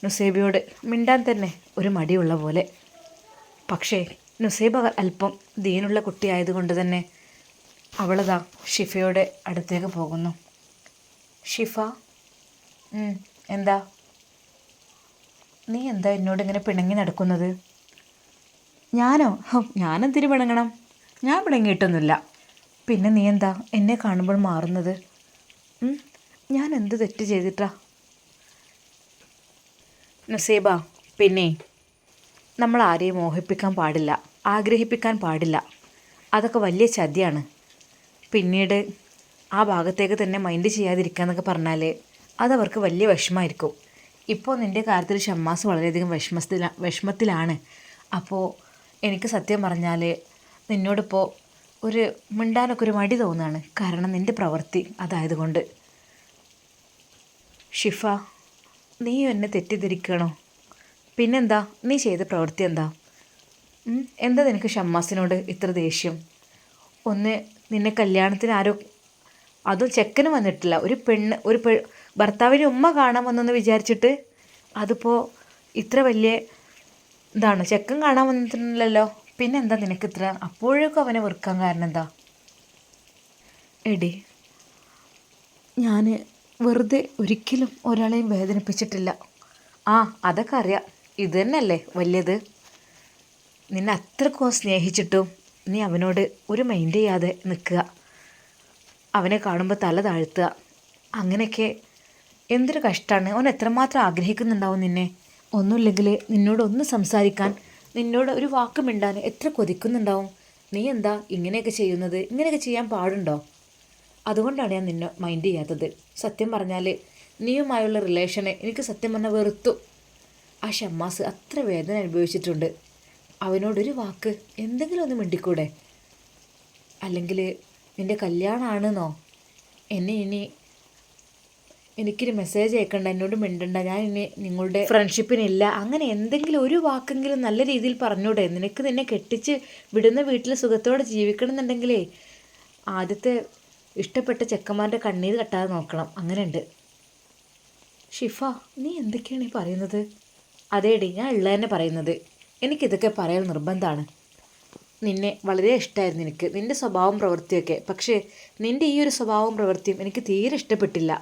നുസൈബയോട് മിണ്ടാൻ തന്നെ ഒരു മടിയുള്ള പോലെ. പക്ഷേ നുസൈബ അല്പം ദീനുള്ള കുട്ടിയായതുകൊണ്ട് തന്നെ അവളതാ ഷിഫയുടെ അടുത്തേക്ക് പോകുന്നു. ഷിഫ, എന്താ നീ എന്താ എന്നോട് ഇങ്ങനെ പിണങ്ങി നടക്കുന്നത്? ഞാനോ? ഞാനെന്തിനു പിണങ്ങണം? ഞാൻ പിണങ്ങിയിട്ടൊന്നുമില്ല. പിന്നെ നീ എന്താ എന്നെ കാണുമ്പോൾ മാറുന്നത്? ഞാൻ എന്ത് തെറ്റ് ചെയ്തിട്ടാ? നുസൈബ, പിന്നെ നമ്മൾ ആരെയും മോഹിപ്പിക്കാൻ പാടില്ല, ആഗ്രഹിപ്പിക്കാൻ പാടില്ല. അതൊക്കെ വലിയ ചതിയാണ്. പിന്നീട് ആ ഭാഗത്തേക്ക് തന്നെ മൈൻഡ് ചെയ്യാതിരിക്കുക എന്നൊക്കെ പറഞ്ഞാൽ അതവർക്ക് വലിയ വിഷമമായിരിക്കും. ഇപ്പോൾ നിൻ്റെ കാര്യത്തിൽ ഷമ്മാസ് വളരെയധികം വിഷമത്തിലാണ്. അപ്പോൾ എനിക്ക് സത്യം പറഞ്ഞാൽ നിന്നോടിപ്പോൾ ഒരു മിണ്ടാനൊക്കെ ഒരു മടി തോന്നുകയാണ്. കാരണം നിൻ്റെ പ്രവൃത്തി അതായതുകൊണ്ട്. ഷിഫ, നീ എന്നെ തെറ്റിദ്ധരിക്കണോ? പിന്നെന്താ നീ ചെയ്ത പ്രവൃത്തി എന്താ? എന്താ നിനക്ക് ഷമ്മാസിനോട് ഇത്ര ദേഷ്യം? ഒന്ന് നിന്നെ കല്യാണത്തിന് ആരോ, അതും ചെക്കന് വന്നിട്ടില്ല, ഒരു ഭർത്താവിൻ്റെ ഉമ്മ കാണാൻ വന്നെന്ന് വിചാരിച്ചിട്ട് അതിപ്പോൾ ഇത്ര വലിയ ഇതാണ്. ചെക്കൻ കാണാൻ വന്നിട്ടില്ലല്ലോ, പിന്നെന്താ നിനക്ക് ഇത്ര? അപ്പോഴേക്കും അവനെ വെറുക്കാൻ കാരണം എന്താ? എടി, ഞാൻ വെറുതെ ഒരിക്കലും ഒരാളെയും വേദനിപ്പിച്ചിട്ടില്ല. അതൊക്കെ അറിയാം. ഇത് തന്നെയല്ലേ വലിയത്. നിന്നെ അത്രക്കും സ്നേഹിച്ചിട്ടും നീ അവനോട് ഒരു മൈൻഡ് ചെയ്യാതെ നിൽക്കുക, അവനെ കാണുമ്പോൾ തല താഴ്ത്തുക, അങ്ങനെയൊക്കെ എന്തൊരു കഷ്ടമാണ്. അവൻ എത്രമാത്രം ആഗ്രഹിക്കുന്നുണ്ടാവും നിന്നെ. ഒന്നുമില്ലെങ്കിൽ നിന്നോടൊന്ന് സംസാരിക്കാൻ, നിന്നോട് ഒരു വാക്ക് മിണ്ടാൻ എത്ര കൊതിക്കുന്നുണ്ടാവും. നീ എന്താ ഇങ്ങനെയൊക്കെ ചെയ്യുന്നത്? ഇങ്ങനെയൊക്കെ ചെയ്യാൻ പാടുണ്ടോ? അതുകൊണ്ടാണ് ഞാൻ നിന്നെ മൈൻഡ് ചെയ്യാത്തത്. സത്യം പറഞ്ഞാൽ നീയുമായുള്ള റിലേഷനെ എനിക്ക് സത്യം പറഞ്ഞാൽ വെറുത്തു. ആ ഷമ്മാസ് അത്ര വേദന അനുഭവിച്ചിട്ടുണ്ട്. അവനോടൊരു വാക്ക് എന്തെങ്കിലും ഒന്ന് മിണ്ടിക്കൂടെ? അല്ലെങ്കിൽ നിൻ്റെ കല്യാണമാണെന്നോ? എനിക്കൊരു മെസ്സേജ് അയക്കണ്ട, എന്നോട് മിണ്ടണ്ട, ഞാൻ ഇനി നിങ്ങളുടെ ഫ്രണ്ട്ഷിപ്പിനില്ല, അങ്ങനെ എന്തെങ്കിലും ഒരു വാക്കെങ്കിലും നല്ല രീതിയിൽ പറഞ്ഞൂടെ? നിനക്ക് നിന്നെ കെട്ടിച്ച് വിടുന്ന വീട്ടിൽ സുഖത്തോടെ ജീവിക്കണം എന്നുണ്ടെങ്കിലേ ആദ്യത്തെ ഇഷ്ടപ്പെട്ട ചെക്കന്മാരുടെ കണ്ണീര് കെട്ടാതെ നോക്കണം. അങ്ങനെയുണ്ട്. ഷിഫ, നീ എന്തൊക്കെയാണ് ഈ പറയുന്നത്? അതേടി, ഞാൻ ഉള്ളത് തന്നെ പറയുന്നത്. എനിക്കിതൊക്കെ പറയാൻ നിർബന്ധമാണ്. നിന്നെ വളരെ ഇഷ്ടമായിരുന്നു എനിക്ക്, നിൻ്റെ സ്വഭാവം പ്രവൃത്തിയൊക്കെ. പക്ഷേ നിൻ്റെ ഈ ഒരു സ്വഭാവവും പ്രവൃത്തിയും എനിക്ക് തീരെ ഇഷ്ടപ്പെട്ടില്ല.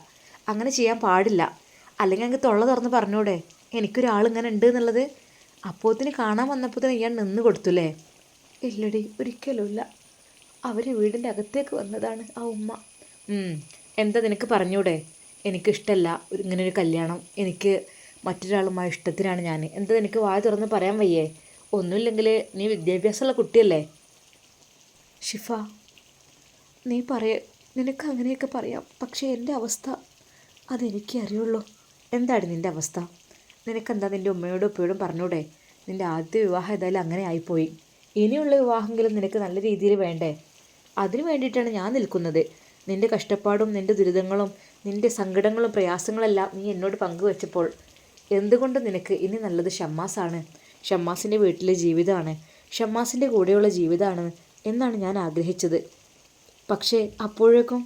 അങ്ങനെ ചെയ്യാൻ പാടില്ല. അല്ലെങ്കിൽ അങ്ങ് തൊള്ള തുറന്ന് പറഞ്ഞൂടെ എനിക്കൊരാളിങ്ങനെ ഉണ്ട് എന്നുള്ളത്? അപ്പോത്തിന് കാണാൻ വന്നപ്പോൾ ഇയാൾ നിന്ന് കൊടുത്തുല്ലേ? ഇല്ലടി, ഒരിക്കലുമില്ല. അവർ വീടിൻ്റെ അകത്തേക്ക് വന്നതാണ് ആ ഉമ്മ. എന്താ നിനക്ക് പറഞ്ഞൂടെ? എനിക്കിഷ്ടമല്ല ഇങ്ങനൊരു കല്യാണം, എനിക്ക് മറ്റൊരാളുമായി ഇഷ്ടത്തിനാണ് ഞാൻ. എന്താ നിനക്ക് വായ തുറന്ന് പറയാൻ വയ്യേ? ഒന്നുമില്ലെങ്കിൽ നീ വിദ്യാഭ്യാസമുള്ള കുട്ടിയല്ലേ? ഷിഫ, നീ നിനക്ക് അങ്ങനെയൊക്കെ പറയാം, പക്ഷേ എൻ്റെ അവസ്ഥ അതെനിക്കേ അറിയുള്ളൂ. എന്താണ് നിൻ്റെ അവസ്ഥ? നിനക്കെന്താ നിൻ്റെ ഉമ്മയോടും ഉപ്പയോടും പറഞ്ഞൂടെ? നിൻ്റെ ആദ്യത്തെ വിവാഹം ഏതായാലും അങ്ങനെ ആയിപ്പോയി. ഇനിയുള്ള വിവാഹമെങ്കിലും നിനക്ക് നല്ല രീതിയിൽ വേണ്ടേ? അതിനു വേണ്ടിയിട്ടാണ് ഞാൻ നിൽക്കുന്നത്. നിൻ്റെ കഷ്ടപ്പാടും നിൻ്റെ ദുരിതങ്ങളും നിൻ്റെ സങ്കടങ്ങളും പ്രയാസങ്ങളെല്ലാം നീ എന്നോട് പങ്കുവെച്ചപ്പോൾ എന്തുകൊണ്ടും നിനക്ക് ഇനി നല്ലത് ഷമ്മാസാണ്, ഷമ്മാസിൻ്റെ വീട്ടിലെ ജീവിതമാണ്, ഷമ്മാസിൻ്റെ കൂടെയുള്ള ജീവിതമാണ് എന്നാണ് ഞാൻ ആഗ്രഹിച്ചത്. പക്ഷേ അപ്പോഴേക്കും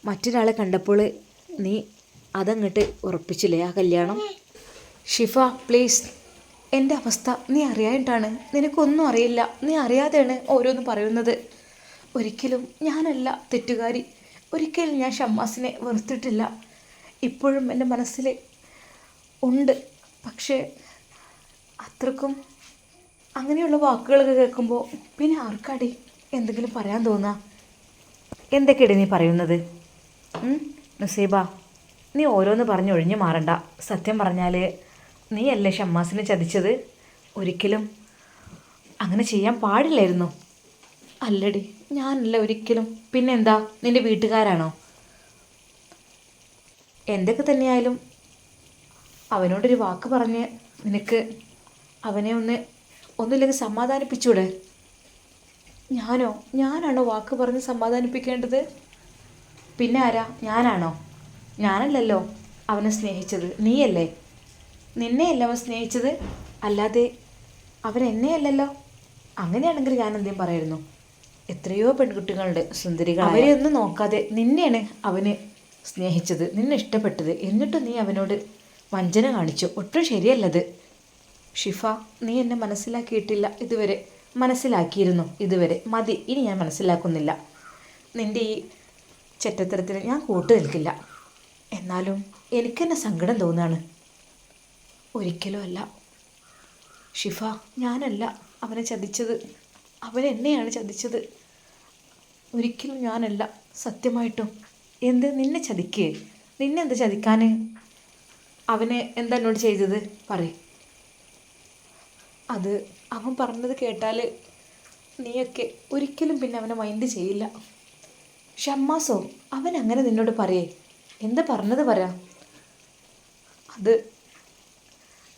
മറ്റൊരാളെ കണ്ടപ്പോൾ നീ അതങ്ങോട്ട് ഉറപ്പിച്ചില്ലേ ആ കല്യാണം? ഷിഫ, പ്ലീസ്, എൻ്റെ അവസ്ഥ നീ അറിയായിട്ടാണ്. നിനക്കൊന്നും അറിയില്ല, നീ അറിയാതെയാണ് ഓരോന്ന് പറയുന്നത്. ഒരിക്കലും ഞാനല്ല തെറ്റുകാരി. ഒരിക്കലും ഞാൻ ഷമ്മാസിനെ വെറുത്തിട്ടില്ല. ഇപ്പോഴും എൻ്റെ മനസ്സിൽ ഉണ്ട്. പക്ഷേ അത്രക്കും അങ്ങനെയുള്ള വാക്കുകളൊക്കെ കേൾക്കുമ്പോൾ പിന്നെ ആർക്കാടി എന്തെങ്കിലും പറയാൻ തോന്നുക? എന്തൊക്കെയാണ് നീ പറയുന്നത്? നുസൈബ, നീ ഓരോന്ന് പറഞ്ഞ് ഒഴിഞ്ഞു മാറണ്ട. സത്യം പറഞ്ഞാൽ നീയല്ലേ ഷമ്മാസിനെ ചതിച്ചത്? ഒരിക്കലും അങ്ങനെ ചെയ്യാൻ പാടില്ലായിരുന്നു. അല്ലടി, ഞാനല്ല ഒരിക്കലും. പിന്നെന്താ, നിൻ്റെ വീട്ടുകാരാണോ? എന്തൊക്കെ തന്നെയായാലും അവനോടൊരു വാക്ക് പറഞ്ഞ് നിനക്ക് അവനെ ഒന്നുമില്ലെങ്കിൽ സമാധാനിപ്പിച്ചൂടെ? ഞാനാണോ വാക്ക് പറഞ്ഞ് സമാധാനിപ്പിക്കേണ്ടത്? പിന്നെ ആരാ? ഞാനാണോ? ഞാനല്ലല്ലോ അവനെ സ്നേഹിച്ചത്, നീയല്ലേ. നിന്നെയല്ല അവൻ സ്നേഹിച്ചത്, അല്ലാതെ അവൻ എന്നെയല്ലല്ലോ. അങ്ങനെയാണെങ്കിൽ ഞാൻ എന്തേലും പറയായിരുന്നു? എത്രയോ പെൺകുട്ടികളുടെ സുന്ദരികൾ, അവരെയൊന്നും നോക്കാതെ നിന്നെയാണ് അവന് സ്നേഹിച്ചത്, നിന്നെ ഇഷ്ടപ്പെട്ടത്. എന്നിട്ടും നീ അവനോട് വഞ്ചന കാണിച്ചു. ഒട്ടും ശരിയല്ലത്. ഷിഫ, നീ എന്നെ മനസ്സിലാക്കിയിട്ടില്ല ഇതുവരെ. മനസ്സിലാക്കിയിരുന്നു ഇതുവരെ. മതി, ഇനി ഞാൻ മനസ്സിലാക്കുന്നില്ല. നിൻ്റെ ഈ ചെറ്റത്തരത്തിന് ഞാൻ കൂട്ടു നിൽക്കില്ല. എന്നാലും എനിക്കെന്നെ സങ്കടം തോന്നുകയാണ്. ഒരിക്കലും അല്ല ഷിഫ, ഞാനല്ല അവനെ ചതിച്ചത്. അവൻ എന്നെയാണ് ചതിച്ചത്. ഒരിക്കലും ഞാനല്ല, സത്യമായിട്ടും. എന്ത്, നിന്നെ ചതിക്കേ? നിന്നെന്ത് ചതിക്കാൻ? അവന് എന്താ എന്നോട് ചെയ്തത് പറയ്. അത് അവൻ പറഞ്ഞത് കേട്ടാൽ നീയൊക്കെ ഒരിക്കലും പിന്നെ അവനെ മൈൻഡ് ചെയ്യില്ല. ഷമ്മാസോ, അവൻ അങ്ങനെ നിന്നോട് പറയേ? എന്താ പറഞ്ഞത് പറ. അത്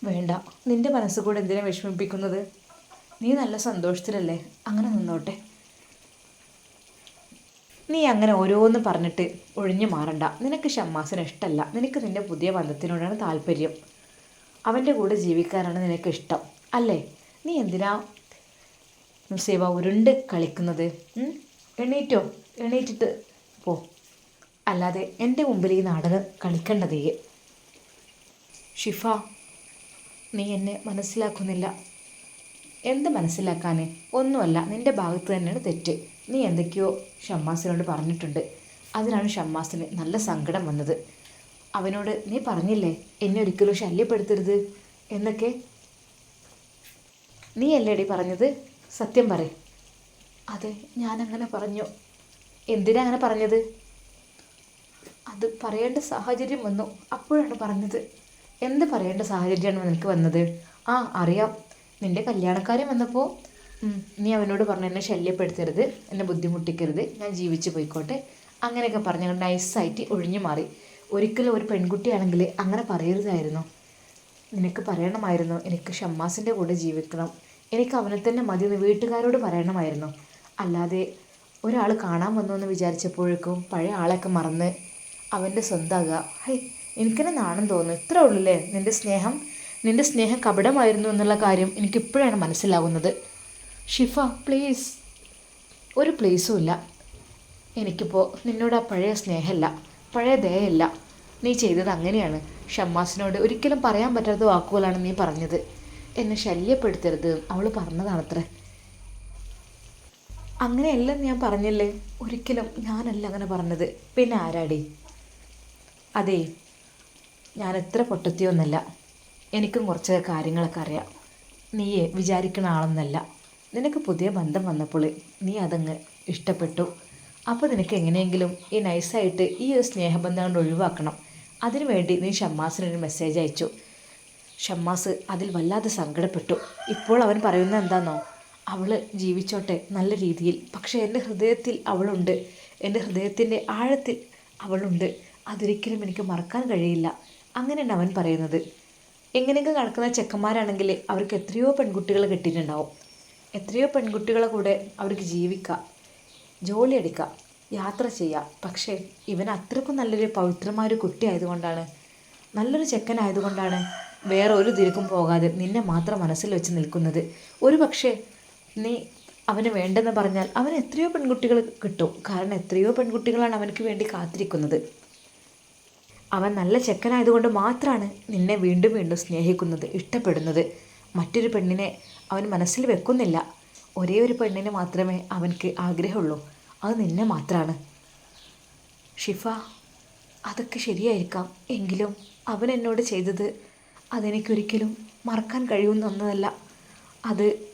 വേണ്ട, നിൻ്റെ മനസ്സുകൂടെ എന്തിനാ വിഷമിപ്പിക്കുന്നത്? നീ നല്ല സന്തോഷത്തിലല്ലേ, അങ്ങനെ നിന്നോട്ടെ. നീ അങ്ങനെ ഓരോന്ന് പറഞ്ഞിട്ട് ഒഴിഞ്ഞു മാറണ്ട. നിനക്ക് ഷമ്മാസിനെ ഇഷ്ടമല്ല, നിനക്ക് നിൻ്റെ പുതിയ ബന്ധത്തിനോടാണ് താല്പര്യം. അവൻ്റെ കൂടെ ജീവിക്കാനാണ് നിനക്ക് ഇഷ്ടം അല്ലേ? നീ എന്തിനാ മുസൈബ ഉരുണ്ട് കളിക്കുന്നത്? എണീറ്റോ, എണീറ്റിട്ട് പോ. അല്ലാതെ എൻ്റെ മുമ്പിൽ ഈ നാടകം കളിക്കേണ്ടതേ. ഷിഫ, നീ എന്നെ മനസ്സിലാക്കുന്നില്ല. എന്ത് മനസ്സിലാക്കാൻ? ഒന്നുമല്ല, നിൻ്റെ ഭാഗത്ത് തന്നെയാണ് തെറ്റ്. നീ എന്തൊക്കെയോ ഷമ്മാസിനോട് പറഞ്ഞിട്ടുണ്ട്. അതിനാണ് ഷമ്മാസിന് നല്ല സങ്കടം വന്നത്. അവനോട് നീ പറഞ്ഞില്ലേ എന്നെ ഒരിക്കലും ശല്യപ്പെടുത്തരുത് എന്നൊക്കെ? നീ അല്ലേടി പറഞ്ഞത്? സത്യം പറ. അതെ, ഞാനങ്ങനെ പറഞ്ഞു. എന്തിനാ അങ്ങനെ പറഞ്ഞത്? അത് പറയേണ്ട സാഹചര്യം വന്നു, അപ്പോഴാണ് പറഞ്ഞത്. എന്ത് പറയേണ്ട സാഹചര്യമാണ് നിനക്ക് വന്നത്? ആ അറിയാം, നിൻ്റെ കല്യാണക്കാരൻ വന്നപ്പോൾ നീ അവനോട് പറഞ്ഞു എന്നെ ശല്യപ്പെടുത്തരുത്, എന്നെ ബുദ്ധിമുട്ടിക്കരുത്, ഞാൻ ജീവിച്ചു പോയിക്കോട്ടെ, അങ്ങനെയൊക്കെ പറഞ്ഞ് നൈസായിട്ട് ഒഴിഞ്ഞു മാറി. ഒരിക്കലും ഒരു പെൺകുട്ടിയാണെങ്കിൽ അങ്ങനെ പറയരുതായിരുന്നു. നിനക്ക് പറയണമായിരുന്നു എനിക്ക് ഷമ്മാസിൻ്റെ കൂടെ ജീവിക്കണം, എനിക്ക് അവനെ തന്നെ മതി എന്ന് വീട്ടുകാരോട് പറയണമായിരുന്നു. അല്ലാതെ ഒരാൾ കാണാൻ വന്നു എന്ന് വിചാരിച്ചപ്പോഴേക്കും പഴയ ആളെയൊക്കെ മറന്ന് അവൻ്റെ സ്വന്തമാകുക. ഹൈ, എനിക്കെന്നെ നാണം തോന്നുന്നു. ഇത്രേ ഉള്ളൂല്ലേ നിൻ്റെ സ്നേഹം? നിൻ്റെ സ്നേഹം കപടമായിരുന്നു എന്നുള്ള കാര്യം എനിക്കിപ്പോഴാണ് മനസ്സിലാവുന്നത്. ഷിഫ പ്ലീസ്. ഒരു പ്ലീസും ഇല്ല. എനിക്കിപ്പോൾ നിന്നോട് ആ പഴയ സ്നേഹമല്ല, പഴയ ദയയല്ല. നീ ചെയ്തത് അങ്ങനെയാണ്. ഷമ്മാസിനോട് ഒരിക്കലും പറയാൻ പറ്റാത്ത വാക്കുകളാണ് നീ പറഞ്ഞത്. എന്നെ ശല്യപ്പെടുത്തരുത് അവൾ പറഞ്ഞതാണത്രേ. അങ്ങനെയല്ല ഞാൻ പറഞ്ഞില്ലേ, ഒരിക്കലും ഞാനല്ല അങ്ങനെ പറഞ്ഞത്. പിന്നെ ആരാടി? അതേ, ഞാൻ എത്ര പൊട്ടത്തിയൊന്നല്ല, എനിക്കും കുറച്ച് കാര്യങ്ങളൊക്കെ അറിയാം. നീയെ വിചാരിക്കുന്ന ആളൊന്നല്ല. നിനക്ക് പുതിയ ബന്ധം വന്നപ്പോൾ നീ അതങ്ങ് ഇഷ്ടപ്പെട്ടു. അപ്പോൾ നിനക്ക് എങ്ങനെയെങ്കിലും ഈ നൈസായിട്ട് ഈ ഒരു സ്നേഹബന്ധം കൊണ്ട് ഒഴിവാക്കണം. അതിനുവേണ്ടി നീ ഷമ്മാസിനൊരു മെസ്സേജ് അയച്ചു. ഷമ്മാസ് അതിൽ വല്ലാതെ സങ്കടപ്പെട്ടു. ഇപ്പോൾ അവൻ പറയുന്നത് എന്താണെന്നോ? അവൾ ജീവിച്ചോട്ടെ നല്ല രീതിയിൽ, പക്ഷേ എൻ്റെ ഹൃദയത്തിൽ അവളുണ്ട്, എൻ്റെ ഹൃദയത്തിൻ്റെ ആഴത്തിൽ അവളുണ്ട്, അതൊരിക്കലും എനിക്ക് മറക്കാൻ കഴിയില്ല, അങ്ങനെയാണ് അവൻ പറയുന്നത്. എങ്ങനെയൊക്കെ നടക്കുന്ന ചെക്കന്മാരാണെങ്കിൽ അവർക്ക് എത്രയോ പെൺകുട്ടികളെ കിട്ടിയിട്ടുണ്ടാവും. എത്രയോ പെൺകുട്ടികളെ കൂടെ അവർക്ക് ജീവിക്കാം, ജോലി എടുക്കാം, യാത്ര ചെയ്യാം. പക്ഷേ ഇവൻ അത്രക്കും നല്ലൊരു പവിത്രമായ ഒരു കുട്ടി ആയതുകൊണ്ടാണ്, നല്ലൊരു ചെക്കനായതുകൊണ്ടാണ് വേറെ ഒരു തിരക്കും പോകാതെ നിന്നെ മാത്രം മനസ്സിൽ വെച്ച് നിൽക്കുന്നത്. ഒരു പക്ഷേ നീ അവന് വേണ്ടെന്ന് പറഞ്ഞാൽ അവന് എത്രയോ പെൺകുട്ടികൾ കിട്ടും. കാരണം എത്രയോ പെൺകുട്ടികളാണ് അവനക്ക് വേണ്ടി കാത്തിരിക്കുന്നത്. അവൻ നല്ല ചെക്കനായതുകൊണ്ട് മാത്രമാണ് നിന്നെ വീണ്ടും വീണ്ടും സ്നേഹിക്കുന്നത്, ഇഷ്ടപ്പെടുന്നത്. മറ്റൊരു പെണ്ണിനെ അവൻ മനസ്സിൽ വെക്കുന്നില്ല. ഒരേ ഒരു പെണ്ണിനെ മാത്രമേ അവനക്ക് ആഗ്രഹമുള്ളൂ, അത് നിന്നെ മാത്രമാണ്. ഷിഫ, അതൊക്കെ ശരിയായിരിക്കാം, എങ്കിലും അവൻ എന്നോട് ചെയ്തത് അതെനിക്കൊരിക്കലും മറക്കാൻ കഴിയുന്ന ഒന്നല്ല.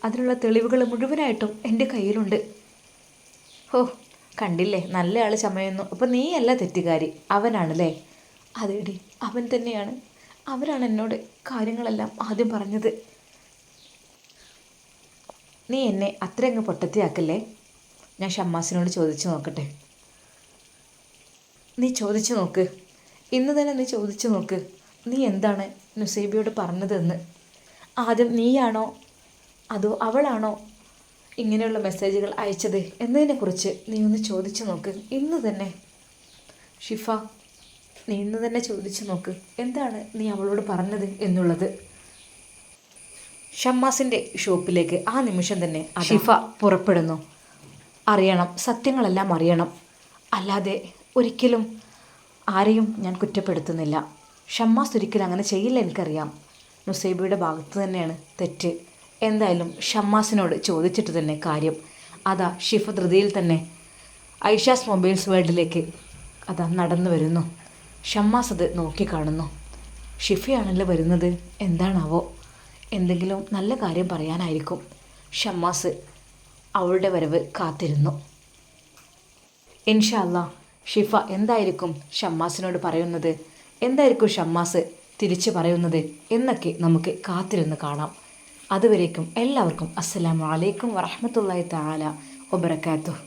അതിനുള്ള തെളിവുകൾ മുഴുവനായിട്ടും എൻ്റെ കയ്യിലുണ്ട്. ഓ, കണ്ടില്ലേ, നല്ല ആൾ ചമയുന്നു. അപ്പോൾ നീയല്ല തെറ്റുകാരി, അവനാണല്ലേ? അതേടി, അവൻ തന്നെയാണ്. അവരാണ് എന്നോട് കാര്യങ്ങളെല്ലാം ആദ്യം പറഞ്ഞത്. നീ എന്നെ അത്രയങ്ങ് പൊട്ടത്തിയാക്കല്ലേ. ഞാൻ ഷമ്മാസിനോട് ചോദിച്ചു നോക്കട്ടെ. നീ ചോദിച്ചു നോക്ക്, ഇന്ന് തന്നെ നീ ചോദിച്ചു നോക്ക്, നീ എന്താണ് നുസൈബയോട് പറഞ്ഞതെന്ന്. ആദ്യം നീയാണോ അതോ അവളാണോ ഇങ്ങനെയുള്ള മെസ്സേജുകൾ അയച്ചത് എന്നതിനെക്കുറിച്ച് നീ ഒന്ന് ചോദിച്ചു നോക്ക് ഇന്ന് തന്നെ. ഷിഫ, നീ ഇന്ന് തന്നെ ചോദിച്ചു നോക്ക് എന്താണ് നീ അവളോട് പറഞ്ഞത് എന്നുള്ളത്. ഷമ്മാസിൻ്റെ ഷോപ്പിലേക്ക് ആ നിമിഷം തന്നെ ഷിഫ പുറപ്പെടുന്നു. അറിയണം, സത്യങ്ങളെല്ലാം അറിയണം. അല്ലാതെ ഒരിക്കലും ആരെയും ഞാൻ കുറ്റപ്പെടുത്തുന്നില്ല. ഷമ്മാസ് ഒരിക്കലും അങ്ങനെ ചെയ്യില്ല, എനിക്കറിയാം. നുസൈബയുടെ ഭാഗത്ത് തന്നെയാണ് തെറ്റ്. എന്തായാലും ഷമ്മാസിനോട് ചോദിച്ചിട്ട് തന്നെ കാര്യം. അതാ ഷിഫ ധൃതിയിൽ തന്നെ ഐഷാസ് മൊബൈൽസ് വേൾഡിലേക്ക് അതാ നടന്നു വരുന്നു. ഷമ്മാസ് അത് നോക്കിക്കാണുന്നു. ഷിഫയാണല്ലോ വരുന്നത്, എന്താണാവോ? എന്തെങ്കിലും നല്ല കാര്യം പറയാനായിരിക്കും. ഷമ്മാസ് അവളുടെ വരവ് കാത്തിരുന്നു. ഇൻഷാ അല്ലാ ഷിഫ എന്തായിരിക്കും ഷമ്മാസിനോട് പറയുന്നത്, എന്തായിരിക്കും ഷമ്മാസ് തിരിച്ചു പറയുന്നത് എന്നൊക്കെ നമുക്ക് കാത്തിരുന്ന് കാണാം. അതുവരേക്കും എല്ലാവർക്കും അസ്സലാമു അലൈക്കും വറഹ്മത്തുള്ളാഹി തആല വബറകാതുഹു.